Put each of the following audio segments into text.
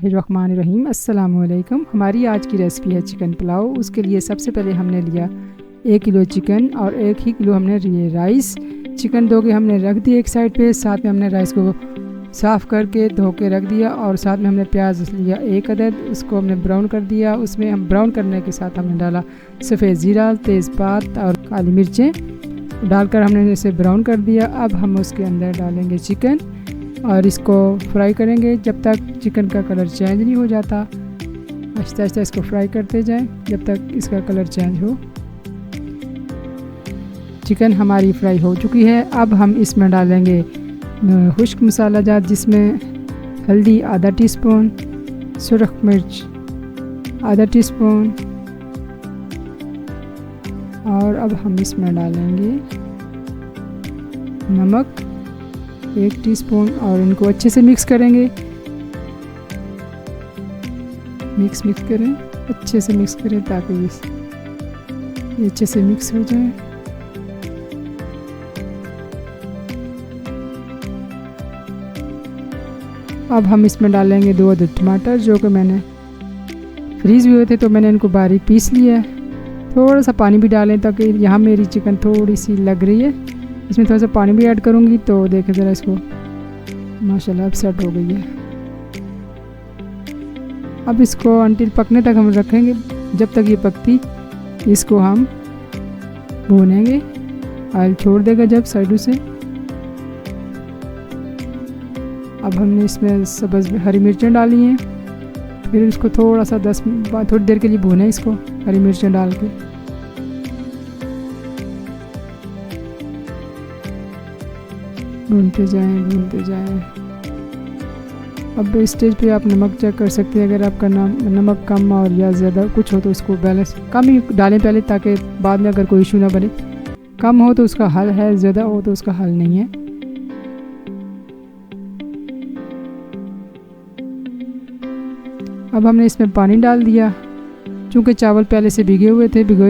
बिस्मिल्लाहिर्रहमानिर्रहीम। अस्सलामुअलैकुम। हमारी आज की रेसिपी है चिकन पुलाव। उसके लिए सबसे पहले हमने लिया 1 किलो चिकन और 1 ही किलो हमने लिए राइस। चिकन धो के हमने रख दिया एक साइड पे, साथ में हमने राइस को साफ़ करके धो के रख दिया और साथ में हमने प्याज लिया 1 अदद, उसको हमने ब्राउन कर दिया। उसमें हम ब्राउन करने के साथ हमने डाला सफ़ेद ज़ीरा, तेज़पात और काली मिर्चें डालकर हमने इसे ब्राउन कर दिया। अब हम उसके अंदर डालेंगे चिकन और इसको फ्राई करेंगे जब तक चिकन का कलर चेंज नहीं हो जाता। आहिस्ता आहिस्ता इसको फ्राई करते जाएं जब तक इसका कलर चेंज हो। चिकन हमारी फ्राई हो चुकी है। अब हम इसमें डालेंगे खुश्क मसाला जात, जिसमें हल्दी आधा टीस्पून, सुरख मिर्च आधा टीस्पून और अब हम इसमें डालेंगे नमक 1 टीस्पून और इनको अच्छे से मिक्स करेंगे। मिक्स करें, अच्छे से मिक्स करें ताकि ये अच्छे से मिक्स हो जाए। अब हम इसमें डालेंगे 2 अदद टमाटर, जो कि मैंने फ्रीज़ हुए थे तो मैंने इनको बारीक पीस लिया है। थोड़ा सा पानी भी डालें ताकि यहाँ मेरी चिकन थोड़ी सी लग रही है, इसमें थोड़ा सा पानी भी ऐड करूँगी तो देखें ज़रा इसको, माशाल्लाह अब सेट हो गई है। अब इसको अंटिल पकने तक हम रखेंगे, जब तक ये पकती इसको हम भूनेंगे। ऑयल छोड़ देगा जब साइडों से। अब हमने इसमें सब्ज़ हरी मिर्चें डाली हैं, फिर इसको थोड़ा सा थोड़ी देर के लिए भूनें इसको हरी मिर्चें डाल के। भूनते जाएं। अब इस स्टेज पे आप नमक चेक कर सकते हैं। अगर आपका नमक कम और या ज़्यादा कुछ हो तो इसको बैलेंस कम ही डालें पहले, ताकि बाद में अगर कोई इशू ना बने। कम हो तो उसका हल है, ज़्यादा हो तो उसका हल नहीं है। अब हमने इसमें पानी डाल दिया। चूँकि चावल पहले से भिगोए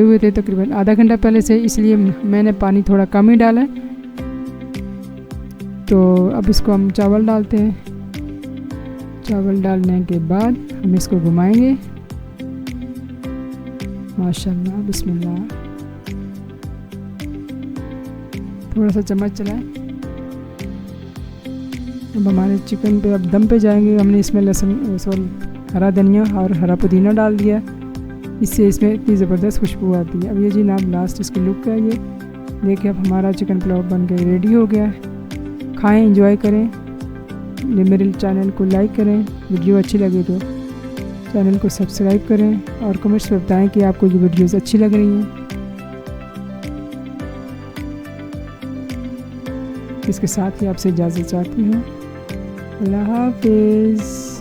हुए थे तकरीबन आधा घंटा पहले से, इसलिए मैंने पानी थोड़ा कम ही डाला है। तो अब इसको हम चावल डालते हैं। चावल डालने के बाद हम इसको घुमाएंगे। माशाल्लाह, बिस्मिल्लाह। थोड़ा सा चम्मच चलाएं। अब हमारे चिकन पे अब दम पे जाएंगे। हमने इसमें लहसुन, हरा धनिया और हरा पुदीना डाल दिया, इससे इसमें इतनी ज़बरदस्त खुशबू आती है। अब ये जी नाम लास्ट इसकी लुक है। ये देखिए अब हमारा चिकन पुलाव बन के रेडी हो गया है। खाएं, एंजॉय करें। ये मेरे चैनल को लाइक करें, वीडियो अच्छी लगे तो चैनल को सब्सक्राइब करें और कमेंट्स में बताएं कि आपको ये वीडियोस अच्छी लग रही हैं। इसके साथ ही आपसे इजाज़त चाहती हूँ। अल्लाह हाफ़िज़।